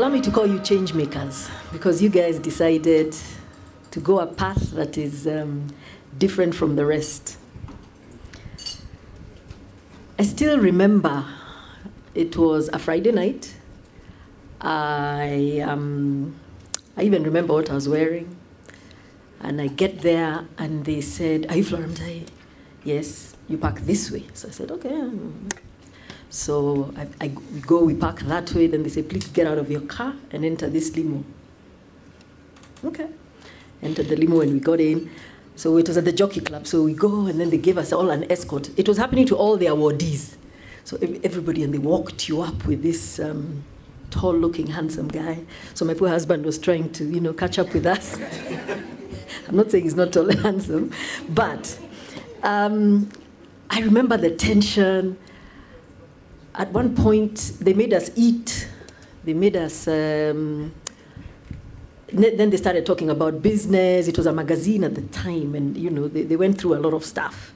Allow me to call you Changemakers, because you guys decided to go a path that is different from the rest. I still remember it was a Friday night. I even remember what I was wearing. And I get there and they said, "Are you Flora Mutahi?" "Yes, you park this way." So I said, "Okay." So we park that way. Then they say, "Please get out of your car and enter this limo." Okay. Entered the limo and we got in. So it was at the Jockey Club. So we go and then they gave us all an escort. It was happening to all the awardees. So everybody, and they walked you up with this tall-looking, handsome guy. So my poor husband was trying to, catch up with us. I'm not saying he's not tall and handsome, but I remember the tension. At one point, they made us eat. They made us... then they started talking about business. It was a magazine at the time, and they went through a lot of stuff.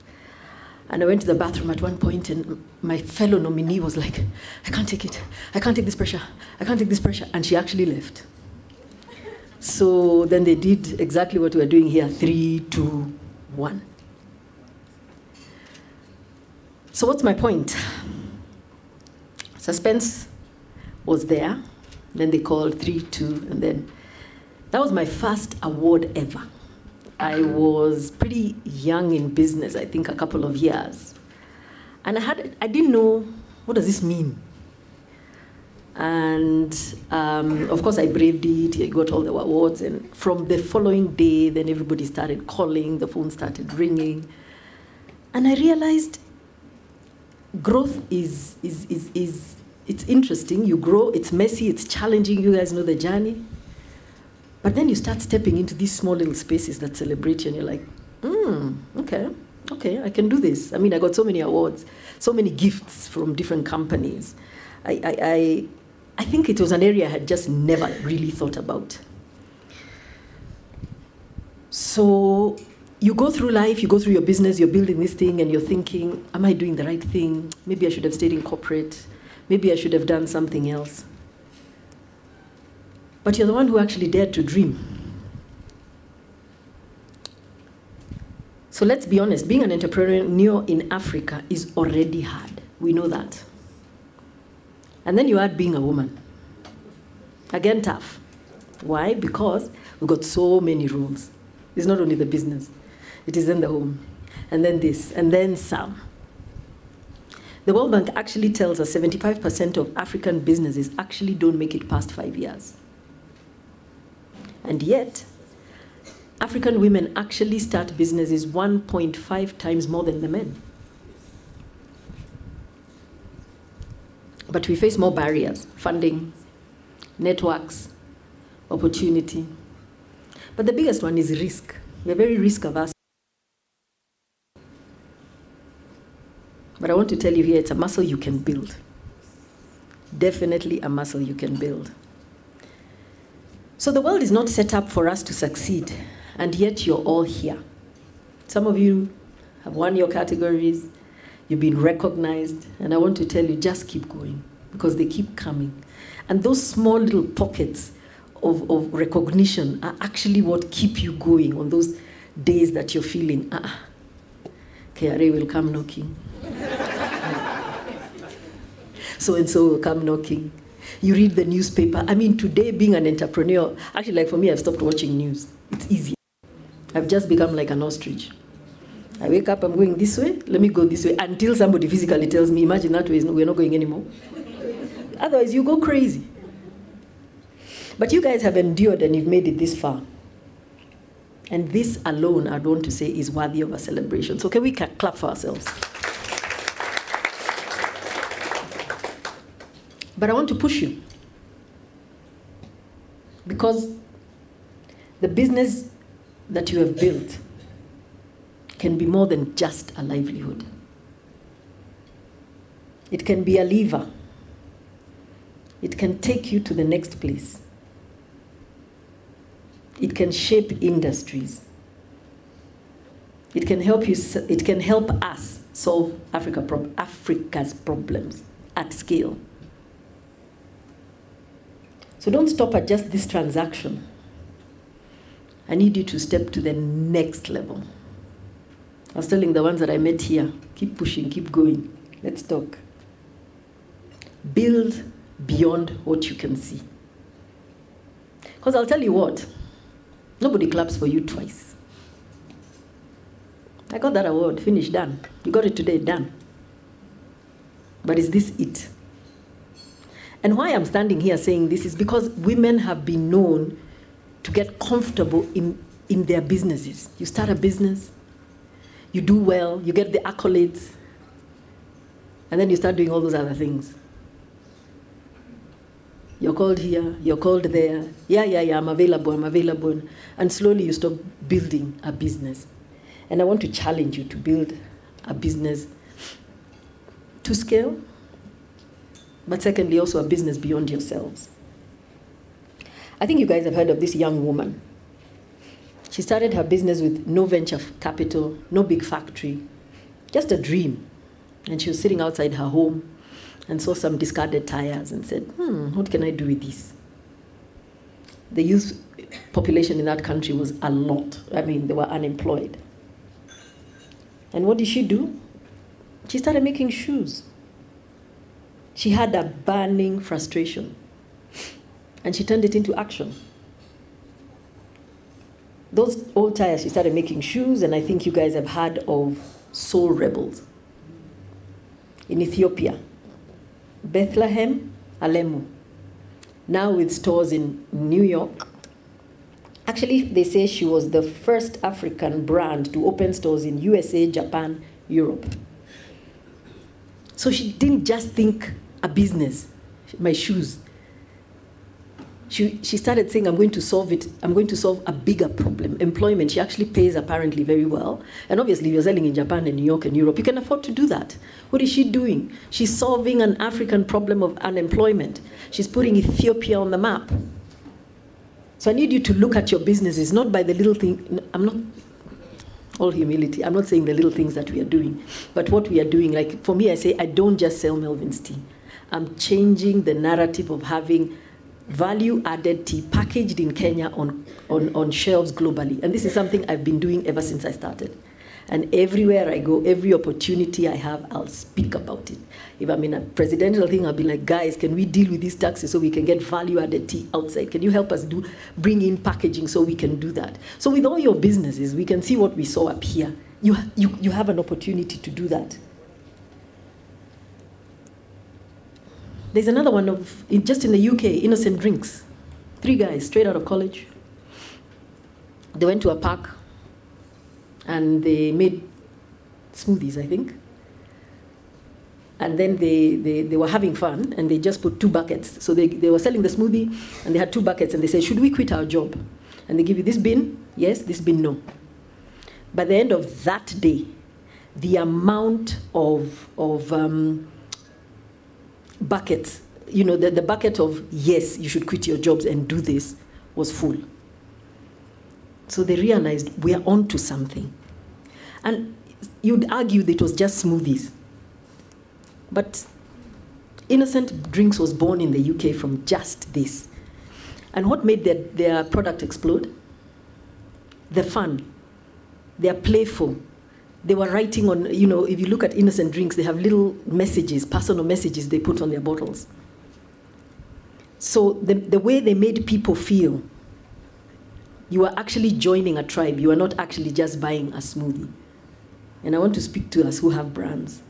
And I went to the bathroom at one point, and my fellow nominee was like, "I can't take it. I can't take this pressure. I can't take this pressure." And she actually left. So then they did exactly what we're doing here, 3, 2, 1. So what's my point? Suspense was there. Then they called 3, 2, and then that was my first award ever. I was pretty young in business, I think a couple of years. And I didn't know, what does this mean? And of course I braved it, I got all the awards, and from the following day, then everybody started calling, the phone started ringing. And I realized growth is it's interesting. You grow, it's messy, it's challenging, you guys know the journey. But then you start stepping into these small little spaces that celebrate you, and you're like, okay, I can do this. I mean, I got so many awards, so many gifts from different companies. I think it was an area I had just never really thought about. So you go through life, you go through your business, you're building this thing, and you're thinking, am I doing the right thing? Maybe I should have stayed in corporate. Maybe I should have done something else. But you're the one who actually dared to dream. So let's be honest, being an entrepreneur in Africa is already hard. We know that. And then you add being a woman. Again, tough. Why? Because we've got so many rules. It's not only the business. It is in the home. And then this, and then some. The World Bank actually tells us 75% of African businesses actually don't make it past 5 years. And yet, African women actually start businesses 1.5 times more than the men. But we face more barriers: funding, networks, opportunity. But the biggest one is risk. We're very risk averse. But I want to tell you here, it's a muscle you can build. Definitely a muscle you can build. So the world is not set up for us to succeed, and yet you're all here. Some of you have won your categories, you've been recognized, and I want to tell you, just keep going, because they keep coming. And those small little pockets of recognition are actually what keep you going on those days that you're feeling, KRA will come knocking. So-and-so will come knocking. You read the newspaper. I mean, today being an entrepreneur, actually, like for me, I've stopped watching news. It's easy. I've just become like an ostrich. I wake up, I'm going this way, let me go this way, until somebody physically tells me, imagine that way, we're not going anymore. Otherwise, you go crazy. But you guys have endured and you've made it this far. And this alone, I want to say, is worthy of a celebration. So can we clap for ourselves? But I want to push you, because the business that you have built can be more than just a livelihood. It can be a lever. It can take you to the next place. It can shape industries. It can help you. It can help us solve Africa's problems at scale. So don't stop at just this transaction. I need you to step to the next level. I was telling the ones that I met here, keep pushing, keep going. Let's talk. Build beyond what you can see. Because I'll tell you what, nobody claps for you twice. I got that award, finished, done. You got it today, done. But is this it? And why I'm standing here saying this is because women have been known to get comfortable in their businesses. You start a business, you do well, you get the accolades, and then you start doing all those other things. You're called here, you're called there. Yeah, I'm available. And slowly you stop building a business. And I want to challenge you to build a business to scale, but secondly, also a business beyond yourselves. I think you guys have heard of this young woman. She started her business with no venture capital, no big factory, just a dream. And she was sitting outside her home and saw some discarded tires and said, what can I do with this? The youth population in that country was a lot. I mean, they were unemployed. And what did she do? She started making shoes. She had a burning frustration, and she turned it into action. Those old tires, she started making shoes, and I think you guys have heard of Soul Rebels in Ethiopia. Bethlehem, Alemu, now with stores in New York. Actually, they say she was the first African brand to open stores in USA, Japan, Europe. So she didn't just think a business, my shoes. She started saying, I'm going to solve it. I'm going to solve a bigger problem, employment. She actually pays apparently very well. And obviously, you're selling in Japan and New York and Europe. You can afford to do that. What is she doing? She's solving an African problem of unemployment. She's putting Ethiopia on the map. So I need you to look at your businesses, not by the little thing. I'm not, all humility, I'm not saying the little things that we are doing, but what we are doing. Like for me, I say, I don't just sell Melvins Tea. I'm changing the narrative of having value-added tea packaged in Kenya on shelves globally. And this is something I've been doing ever since I started. And everywhere I go, every opportunity I have, I'll speak about it. If I'm in a presidential thing, I'll be like, guys, can we deal with these taxes so we can get value-added tea outside? Can you help us bring in packaging so we can do that? So with all your businesses, we can see what we saw up here. You have an opportunity to do that. There's another one just in the UK, Innocent Drinks. 3 guys, straight out of college. They went to a park and they made smoothies, I think. And then they were having fun and they just put 2 buckets. So they were selling the smoothie and they had 2 buckets and they said, should we quit our job? And they give you this bin, yes, this bin, no. By the end of that day, the amount of buckets, the bucket of, yes, you should quit your jobs and do this, was full. So they realized we are onto something. And you'd argue that it was just smoothies. But Innocent Drinks was born in the UK from just this. And what made their product explode? The fun. They are playful. They were writing on, if you look at Innocent Drinks, they have little messages, personal messages they put on their bottles. So the way they made people feel, you are actually joining a tribe. You are not actually just buying a smoothie. And I want to speak to us who have brands.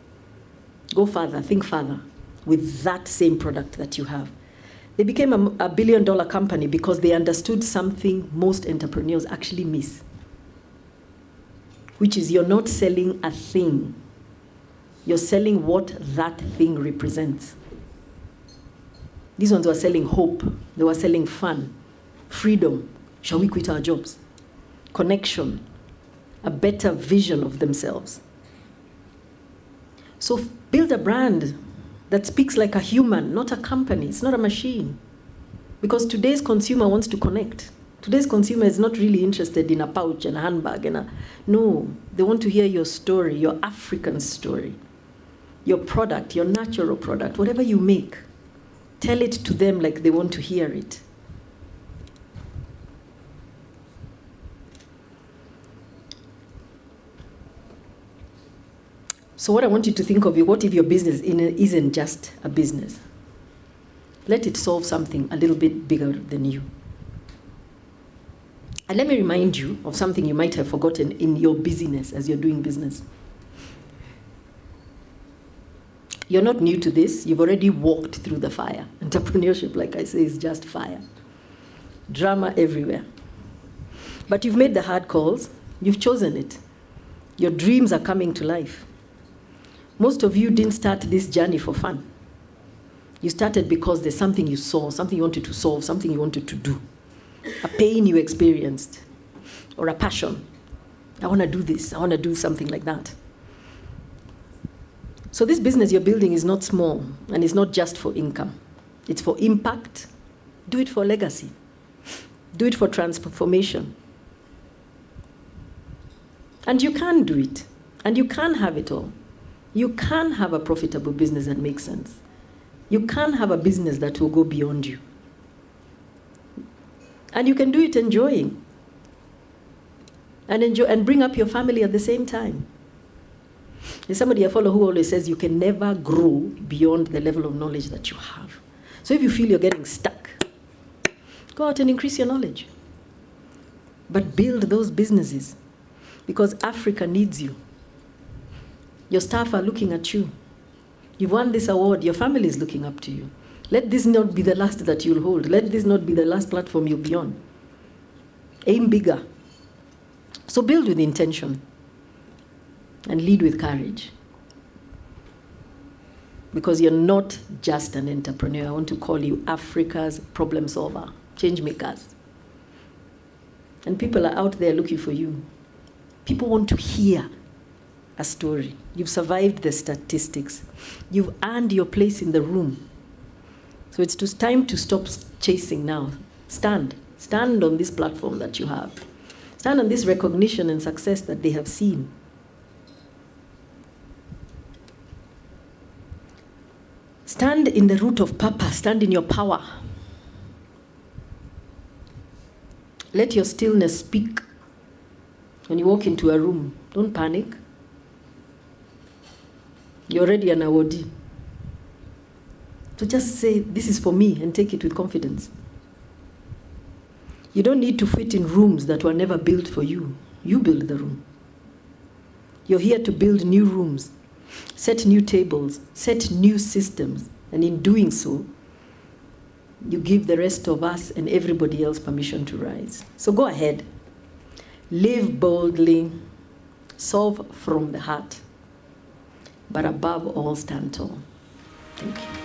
Go further, think further with that same product that you have. They became a $1 billion company because they understood something most entrepreneurs actually miss, which is you're not selling a thing. You're selling what that thing represents. These ones were selling hope. They were selling fun, freedom. Shall we quit our jobs? Connection, a better vision of themselves. So build a brand that speaks like a human, not a company. It's not a machine. Because today's consumer wants to connect. Today's consumer is not really interested in a pouch and a handbag. No, they want to hear your story, your African story, your product, your natural product, whatever you make. Tell it to them like they want to hear it. So what I want you to think of is, what if your business isn't just a business? Let it solve something a little bit bigger than you. And let me remind you of something you might have forgotten in your busyness as you're doing business. You're not new to this. You've already walked through the fire. Entrepreneurship, like I say, is just fire. Drama everywhere. But you've made the hard calls. You've chosen it. Your dreams are coming to life. Most of you didn't start this journey for fun. You started because there's something you saw, something you wanted to solve, something you wanted to do. A pain you experienced, or a passion. I want to do this. I want to do something like that. So this business you're building is not small, and it's not just for income. It's for impact. Do it for legacy. Do it for transformation. And you can do it. And you can have it all. You can have a profitable business that makes sense. You can have a business that will go beyond you. And you can do it enjoying. And bring up your family at the same time. There's somebody I follow who always says you can never grow beyond the level of knowledge that you have. So if you feel you're getting stuck, go out and increase your knowledge. But build those businesses, because Africa needs you. Your staff are looking at you. You've won this award. Your family is looking up to you. Let this not be the last that you'll hold. Let this not be the last platform you'll be on. Aim bigger. So build with intention and lead with courage. Because you're not just an entrepreneur. I want to call you Africa's problem solver, change makers. And people are out there looking for you. People want to hear a story. You've survived the statistics. You've earned your place in the room. So it's time to stop chasing now. Stand. Stand on this platform that you have. Stand on this recognition and success that they have seen. Stand in the root of purpose. Stand in your power. Let your stillness speak. When you walk into a room, don't panic. You're already an awardee. So just say, this is for me, and take it with confidence. You don't need to fit in rooms that were never built for you. You build the room. You're here to build new rooms, set new tables, set new systems, and in doing so, you give the rest of us and everybody else permission to rise. So go ahead. Live boldly, solve from the heart, but above all, stand tall. Thank you.